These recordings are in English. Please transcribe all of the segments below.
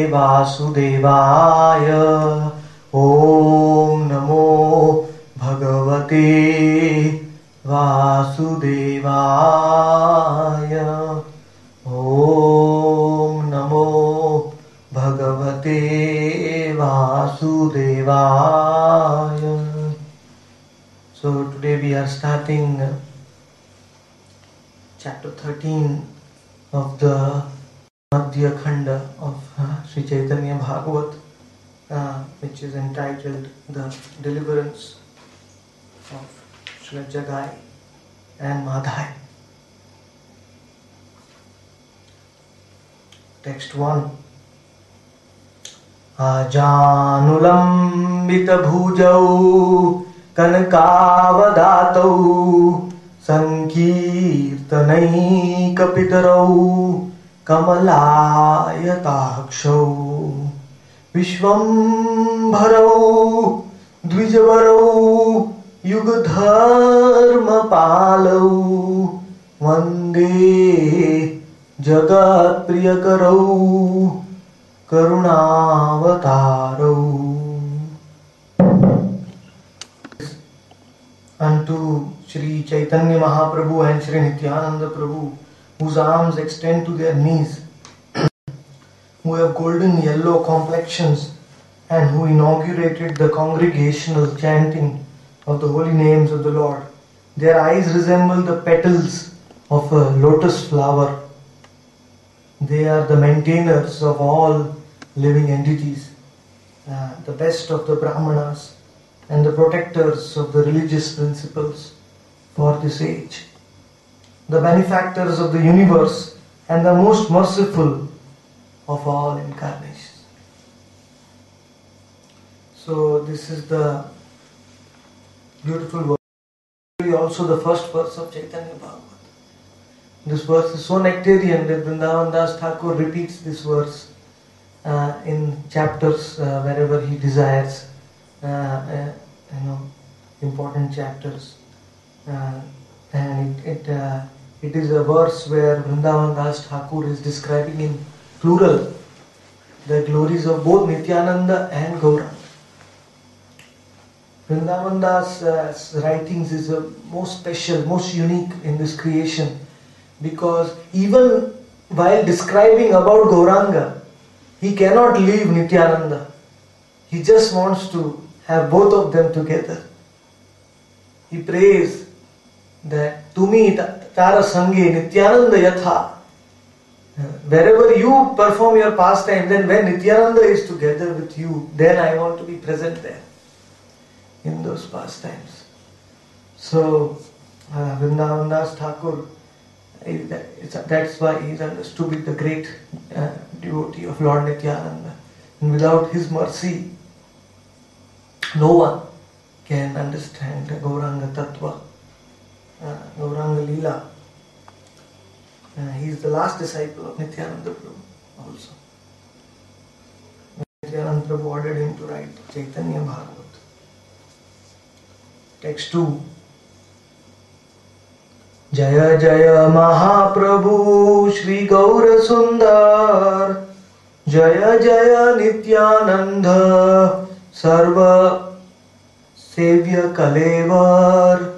वासुदेवाय ॐ नमो भगवते वासुदेवाय ॐ नमो भगवते वासुदेवाय. So today we are starting chapter 13 of the Madhya Khanda of Sri Chaitanya Bhagavat, which is entitled The Deliverance of Sri Jagai and Madhai. Text 1. Ajanulambita bhujau kanakavadatou sankirtanai kapitarau कमलायताक्षौ विश्वम्भरौ द्विजवरौ युगधर्मपालौ वन्दे जगत्प्रियकरौ करुणावतारौ. Unto Sri Chaitanya Mahaprabhu and Sri Nityananda Prabhu, whose arms extend to their knees, who have golden yellow complexions and who inaugurated the congregational chanting of the holy names of the Lord. Their eyes resemble the petals of a lotus flower. They are the maintainers of all living entities, the best of the Brahmanas and the protectors of the religious principles for this age, the benefactors of the universe and the most merciful of all incarnations. So this is the beautiful verse. Also the first verse of Chaitanya Bhagavat. This verse is so nectarian that Vrindavan Das Thakur repeats this verse in chapters wherever he desires, important chapters. And it is a verse where Vrindavan Das Thakur is describing in plural the glories of both Nityananda and Gauranga. Vrindavan Das' writings is the most special, most unique in this creation, because even while describing about Gauranga, he cannot leave Nityananda. He just wants to have both of them together. He prays that Tumi Tara Sange Nityananda Yatha. Wherever you perform your pastime, then when Nityananda is together with you, then I want to be present there in those pastimes. So Vrindavan Das Thakur, that's why he is understood to be the great devotee of Lord Nityananda. And without his mercy, no one can understand the Gauranga Tattva, Gauranga Leela. He is the last disciple of Nityananda Prabhu also. Nityananda Prabhu ordered him to write Chaitanya Bhagavat. Text 2. Jaya Jaya Mahaprabhu Shri Gaura Sundar, Jaya Jaya Nityananda Sarva Sevya Kalevar.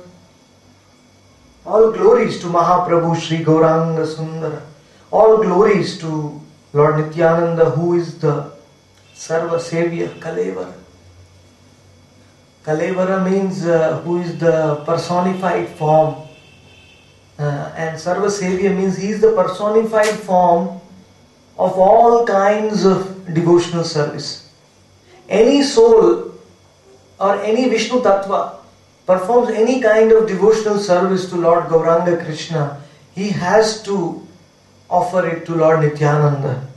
All glories to Mahaprabhu Shri Gauranga Sundara. All glories to Lord Nityananda, who is the Sarva Sevya Kalevara. Kalevara means who is the personified form. And Sarva Sevya means he is the personified form of all kinds of devotional service. Any soul or any Vishnu Tattva performs any kind of devotional service to Lord Gauranga Krishna, he has to offer it to Lord Nityananda.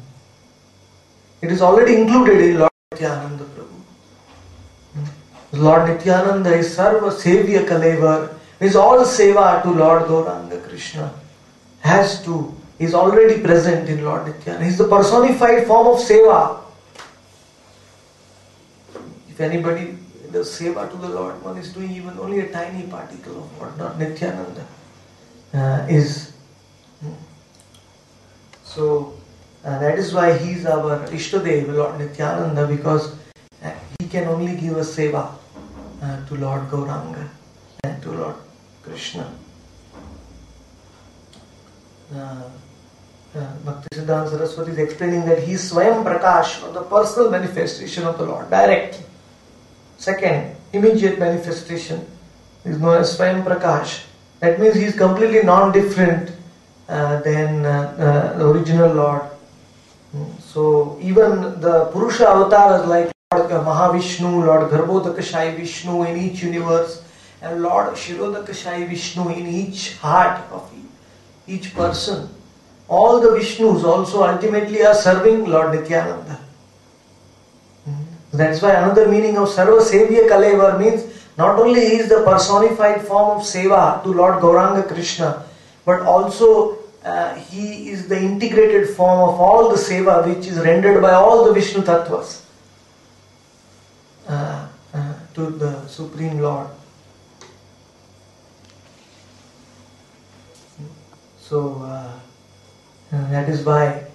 It is already included in Lord Nityananda Prabhu. Lord Nityananda is Sarva Sevya Kalevar, is all seva to Lord Gauranga Krishna. Is already present in Lord Nityananda. He is the personified form of seva. If anybody does seva to the Lord, one is doing even only a tiny particle of what Lord Nityananda is. So That is why he is our Ishtadev, Lord Nityananda, because he can only give us seva to Lord Gauranga and to Lord Krishna. Bhaktisiddhanta Saraswati is explaining that he is Swayam Prakash, or the personal manifestation of the Lord, direct. Second, immediate manifestation is known as Swayam Prakash. That means he is completely non-different than the original Lord. So even the Purusha avatars like Lord Mahavishnu, Lord Garbhodakashayi Vishnu in each universe, and Lord Shirodakashayi Vishnu in each heart of each person, all the Vishnus also ultimately are serving Lord Nityananda. That's why another meaning of Sarva Sevya Kalevar means not only he is the personified form of seva to Lord Gauranga Krishna, but also he is the integrated form of all the seva which is rendered by all the Vishnu Tattvas to the Supreme Lord. So that is why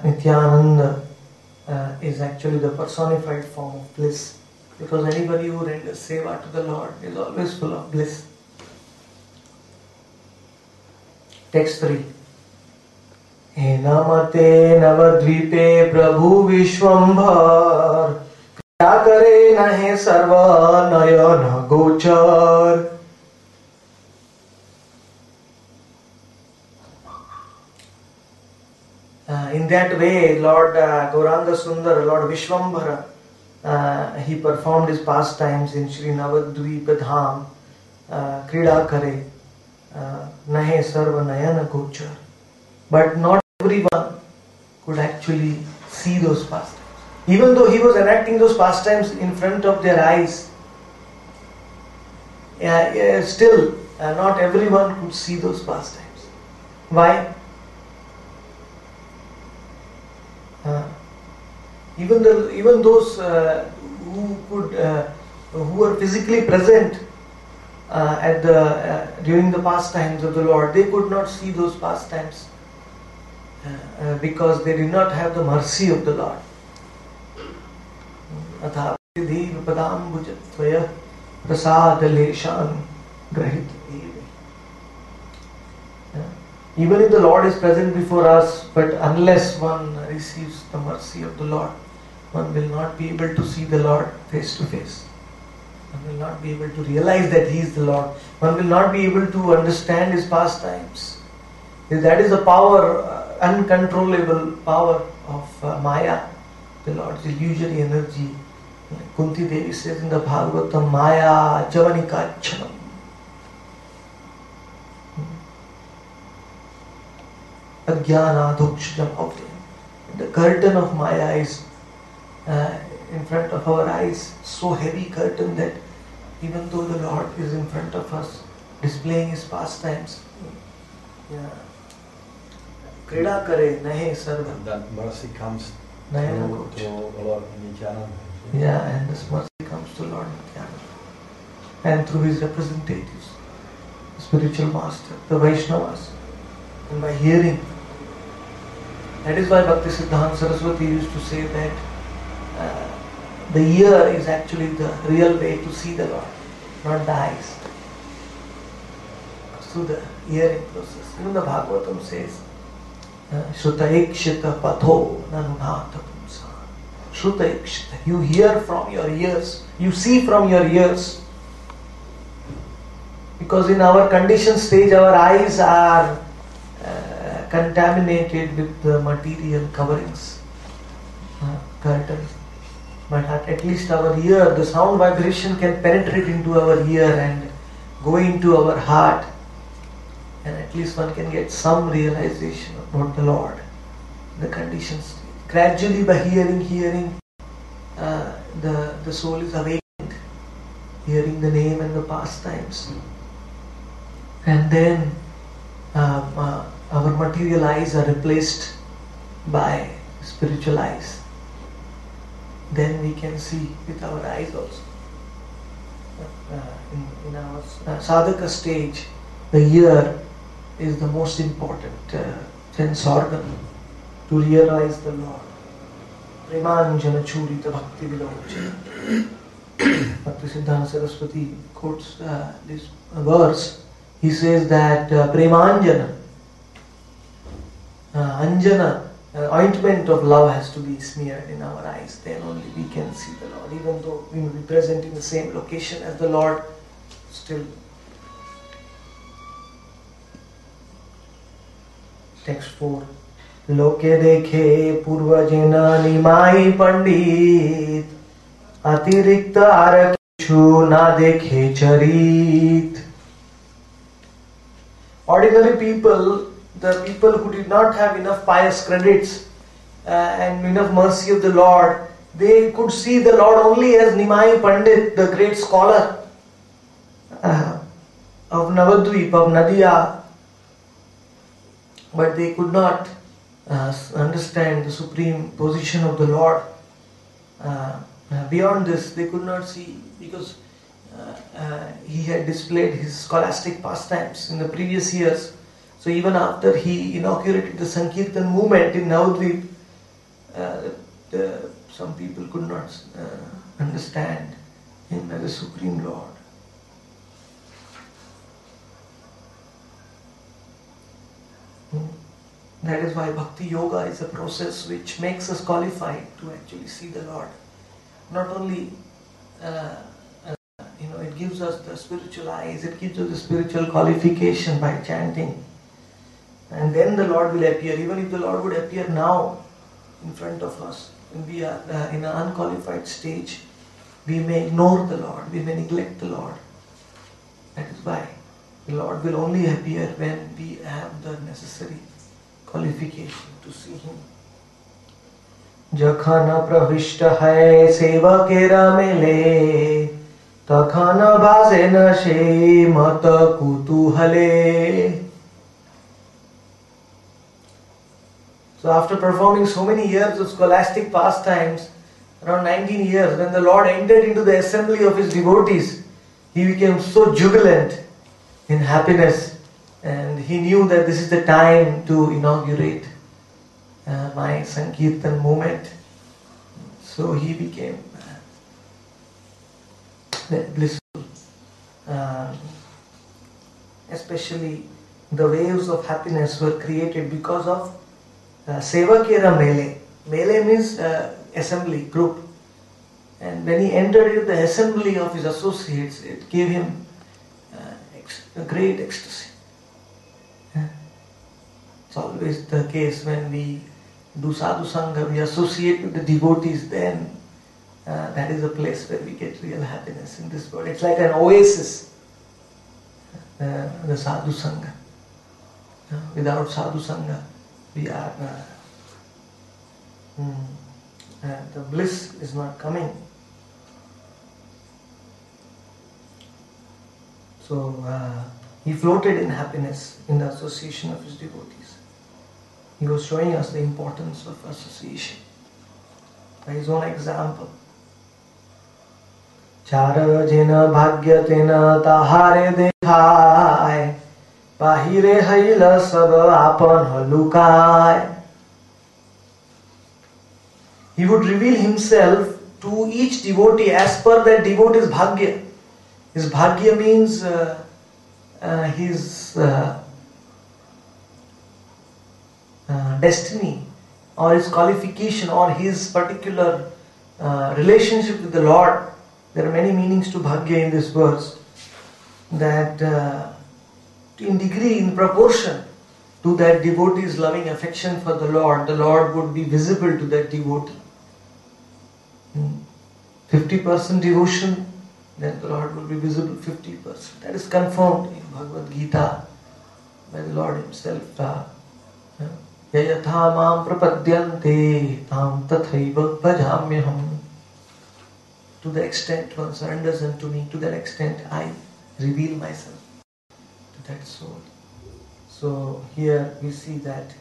Nityananda is actually the personified form of bliss, because anybody who renders seva to the Lord is always full of bliss. Text 3. Enamate navadvipe prabhu vishwambhar kya kare nahe sarva nayana gochar. In that way, Lord Gauranga Sundar, Lord Vishwambhara, he performed his pastimes in Sri Navadvipa Dham, Krida Kare, Nahe Sarva Nayana Gochar. But not everyone could actually see those pastimes. Even though he was enacting those pastimes in front of their eyes, still not everyone could see those pastimes. Why? Even those who were physically present during the pastimes of the Lord, they could not see those pastimes because they did not have the mercy of the Lord. Even if the Lord is present before us, but unless one receives the mercy of the Lord, one will not be able to see the Lord face to face. One will not be able to realize that He is the Lord. One will not be able to understand His pastimes. That is the power, uncontrollable power of Maya, the Lord's illusory energy. Like Kunti Devi says in the Bhagavatam, Maya Javanika Chanam. Ajnana Dhuksham of them. The curtain of Maya is in front of our eyes, so heavy curtain that even though the Lord is in front of us, displaying His pastimes, Krida Kare Nahe Sarva. That mercy comes to Lord Nityananda. Yeah, and this mercy comes to Lord Nityananda. And through His representatives, the spiritual master, the Vaishnavas, and by hearing. That is why Bhaktisiddhanta Saraswati used to say that the ear is actually the real way to see the Lord, not the eyes. Through the hearing process. Even the Bhagavatam says, Shruta ikshita patho nanunata pumsa. Shruta ikshita. You hear from your ears. You see from your ears. Because in our conditioned stage, our eyes are contaminated with the material coverings, curtains. But at least our ear, the sound vibration can penetrate into our ear and go into our heart, and at least one can get some realization about the Lord, the conditions. Gradually by hearing, the soul is awakened, hearing the name and the pastimes. And then our material eyes are replaced by spiritual eyes. Then we can see with our eyes also. In our sadhaka stage, the ear is the most important sense organ to realize the Lord. Premanjana churita bhakti vilochana. Bhakti Siddhanta Saraswati quotes this verse. He says that Premanjana, Anjana, ointment of love has to be smeared in our eyes. Then only we can see the Lord. Even though we will be present in the same location as the Lord, still. Text 4. Loke dekhe purvajena nimai pandit atirikta arakichu na dekhe charit. Ordinary people, the people who did not have enough pious credits and enough mercy of the Lord, they could see the Lord only as Nimai Pandit, the great scholar of Navadvip, of Nadia. But they could not understand the supreme position of the Lord. Beyond this, they could not see, because he had displayed his scholastic pastimes in the previous years. So even after he inaugurated the Sankirtan movement in Navadvip, some people could not understand him as the Supreme Lord. That is why Bhakti Yoga is a process which makes us qualified to actually see the Lord. Not only it gives us the spiritual eyes, it gives us the spiritual qualification by chanting. And then the Lord will appear. Even if the Lord would appear now in front of us, when we are in an unqualified stage, we may ignore the Lord, we may neglect the Lord. That is why the Lord will only appear when we have the necessary qualification to see Him. Jakhana pravishta hai sevakera mele takhana bhasena she mata kutuhale. So after performing so many years of scholastic pastimes, around 19 years, when the Lord entered into the assembly of His devotees, He became so jubilant in happiness, and He knew that this is the time to inaugurate my Sankirtan movement. So He became blissful. Especially the waves of happiness were created because of Sevakera Mele. Mele means assembly, group. And when he entered into the assembly of his associates, it gave him a great ecstasy. It's always the case when we do sadhu sangha, we associate with the devotees, then that is a place where we get real happiness in this world. It's like an oasis, the sadhu sangha. Without sadhu sangha, we are the bliss is not coming. So he floated in happiness in the association of his devotees. He was showing us the importance of association by his own example. Chara jena bhagyatena tahare dekhai bahire haila sab apan halukai. He would reveal himself to each devotee as per that devotee's bhagya. His bhagya means his destiny or his qualification or his particular relationship with the Lord. There are many meanings to bhagya in this verse. That in degree, in proportion to that devotee's loving affection for the Lord would be visible to that devotee. 50% devotion, then the Lord will be visible 50%. That is confirmed in Bhagavad Gita by the Lord Himself. Yayatha mam prapadyante tam tathaiva bhajamyaham. To the extent one surrenders unto me, to that extent I reveal myself to that soul. So here we see that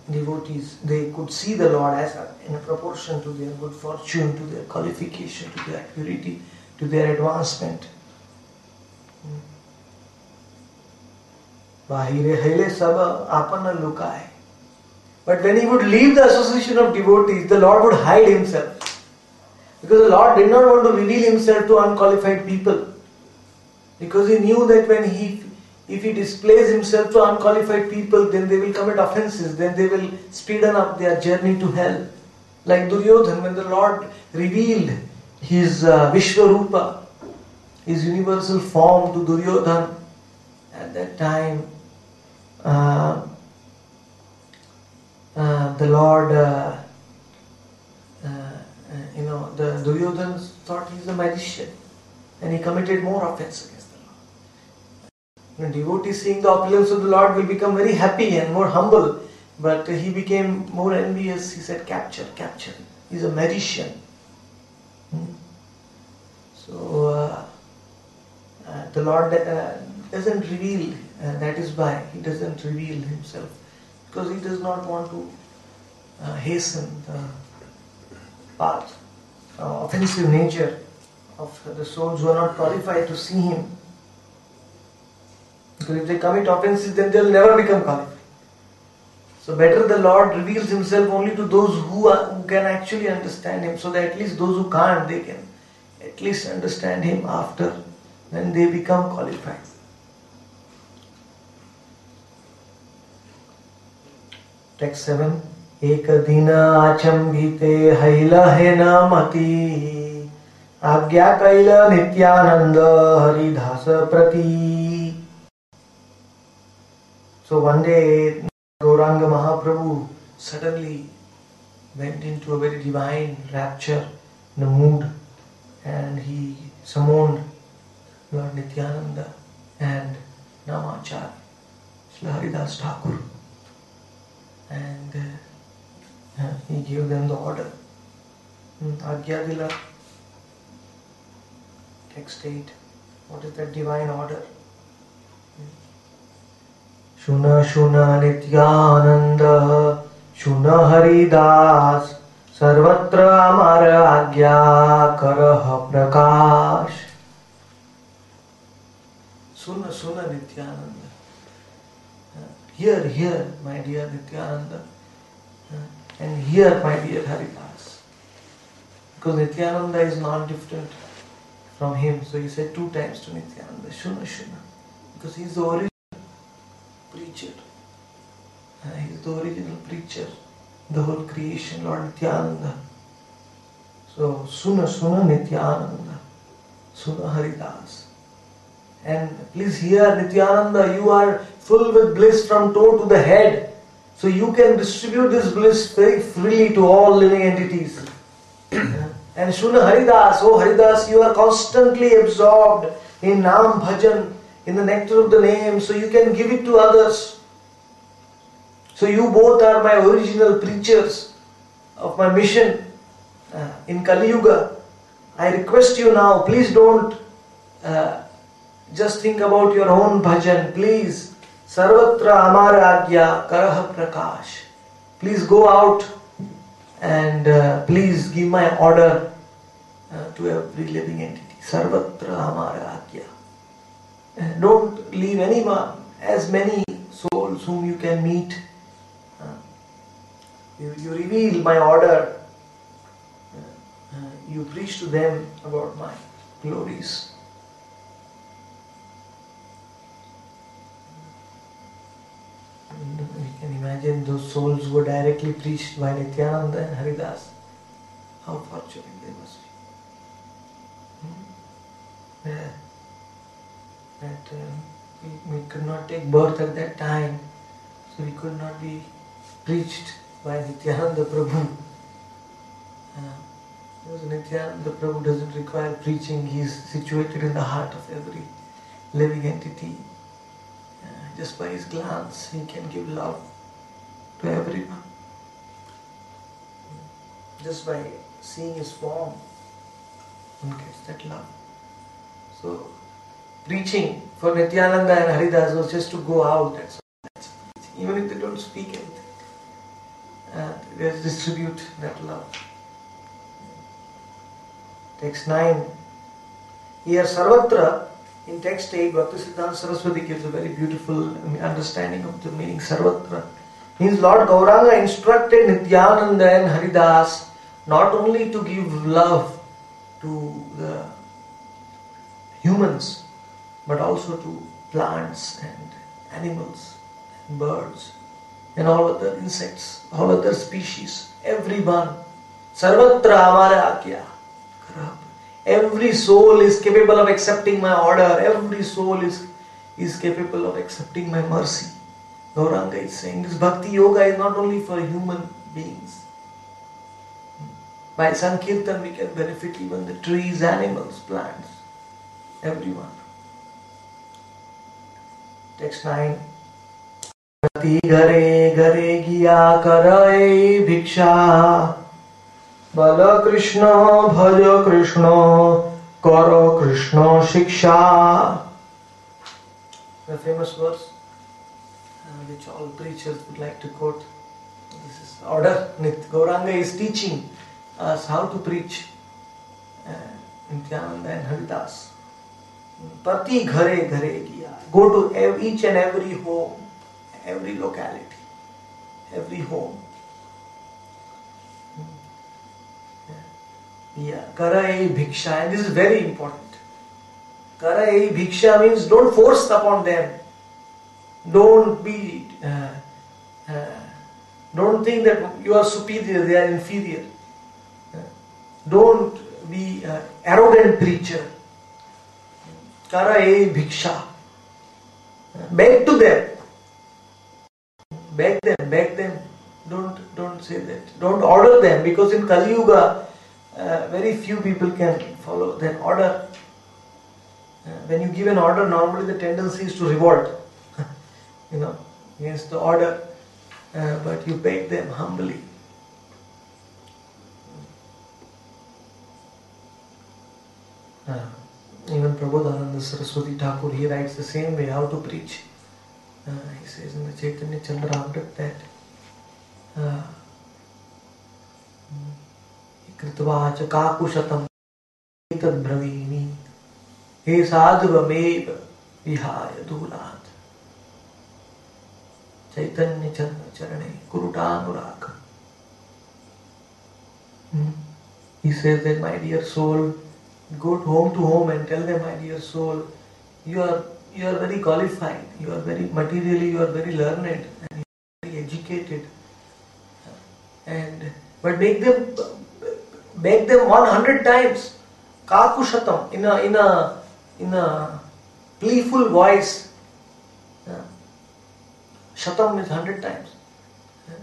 devotees, they could see the Lord as in proportion to their good fortune, to their qualification, to their purity, to their advancement. Bahire haile sab apana lukai. But when he would leave the association of devotees, the Lord would hide himself. Because the Lord did not want to reveal himself to unqualified people. Because he knew that if he displays himself to unqualified people, then they will commit offenses, then they will speeden up their journey to hell. Like Duryodhan, when the Lord revealed his Vishwarupa, his universal form to Duryodhan, at that time, the Lord, the Duryodhan thought he is a magician, and he committed more offense against the Lord. When devotees seeing the opulence of the Lord will become very happy and more humble, but he became more envious. He said, capture, capture. He's a magician. So the Lord doesn't reveal, that is why he doesn't reveal himself, because he does not want to hasten the path, offensive nature of the souls who are not qualified to see him. Because if they commit offenses, then they will never become qualified. So better the Lord reveals himself only to those who can actually understand him, so that at least those who can't, they can at least understand him after when they become qualified. Text 7. Ekadina achambhite hailahena mati agya kaila nityananda haridhasa prati. So one day Gauranga Mahaprabhu suddenly went into a very divine rapture, in a mood, and he summoned Lord Nityananda and Namacharya, Srila Haridas Thakur, and he gave them the order. Agya Dila, text 8. What is that divine order? Shuna Shuna Nityananda Shuna Haridas Sarvatra Amara Agya Karah Prakash. Suna Suna Nityananda. Hear, my dear Nityananda. And hear, my dear Haridas. Because Nityananda is not different from him. So he said 2 times to Nityananda, Shuna Shuna. Because he is the original preacher. He is the original preacher. The whole creation, Lord Nityananda. So, Suna Suna Nityananda. Suna Haridas. And please hear, Nityananda, you are full with bliss from toe to the head. So you can distribute this bliss very freely to all living entities. And Shuna Haridas, oh Haridas, you are constantly absorbed in Nam Bhajan, in the nectar of the name, so you can give it to others. So you both are my original preachers of my mission in Kali Yuga. I request you now, please don't just think about your own bhajan. Please, Sarvatra Amara Agya Karah Prakash. Please go out and please give my order to every living entity. Sarvatra Amara Agya. Don't leave anyone, as many souls whom you can meet. You reveal my order. You preach to them about my glories. We can imagine those souls who were directly preached by Nityananda and Haridas. How fortunate they must be. We could not take birth at that time, so we could not be preached by Nityananda Prabhu. Because Nityananda Prabhu doesn't require preaching, he is situated in the heart of every living entity. Just by his glance, he can give love to everyone. Just by seeing his form, one gets that love. So, preaching for Nityananda and Haridas was just to go out and so even if they don't speak anything, they just distribute that love. Text 9. Here, Sarvatra, in text 8, Bhaktisiddhanta Saraswati gives a very beautiful understanding of the meaning Sarvatra. Means Lord Gauranga instructed Nityananda and Haridas not only to give love to the humans, but also to plants and animals and birds and all other insects, all other species, everyone. Sarvatra amara akya. Every soul is capable of accepting my order. Every soul is capable of accepting my mercy. Gauranga is saying this bhakti yoga is not only for human beings. By Sankirtan we can benefit even the trees, animals, plants, everyone. Text 9. Prati gare gare giya karai bhiksha Bala Krishna bhaja Krishna kara Krishna shiksha. The famous verse which all preachers would like to quote. This is order. Gauranga is teaching us how to preach. Nityananda and Haridas. Prati ghare ghare giya. Go to each and every home, every locality, every home. Yeah, karai bhiksha, and this is very important. Karai bhiksha means don't force upon them. Don't be, don't think that you are superior, they are inferior. Don't be arrogant preacher. Karai bhiksha. Beg to them. Beg them. Don't say that. Don't order them, because in Kali Yuga, very few people can follow that order. When you give an order, normally the tendency is to revolt, against the order. But you beg them humbly. Even Prabodhananda Saraswati Thakur, he writes the same way how to preach. He says in the Chaitanya Chandramrita that Kritva cha kakushatam etad bravini he sadhvamev vihaya dhulat Chaitanya Charane Kurutanurag. He says that, my dear soul, go home to home and tell them, my dear soul, you are very qualified, you are very materially, you are very learned, and you are very educated. But beg them 100 times, kakushatam, in a playful voice. Shatam is 100 times.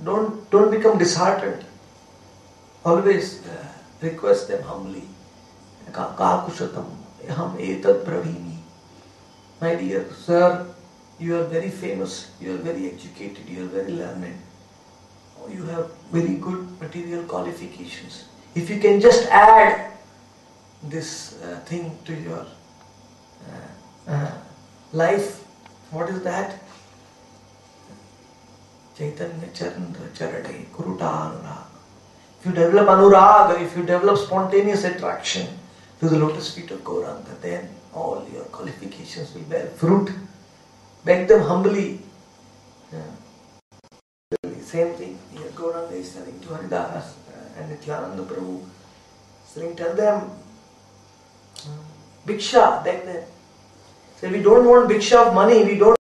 Don't become disheartened. Always request them humbly. Kakushatam, ham etad bravini. My dear sir, you are very famous, you are very educated, you are very learned. You have very good material qualifications. If you can just add this thing to your life, what is that? Chaitanya Chandra Charade Kuruta Anurag. If you develop Anuraga, if you develop spontaneous attraction to the lotus feet of Gauranga, then all your qualifications will bear fruit. Beg them humbly. Same thing here Gauranga is telling to Haridas and Nityananda Prabhu. Saying, tell them, Bhiksha, beg them. Say, we don't want Bhiksha of money, we don't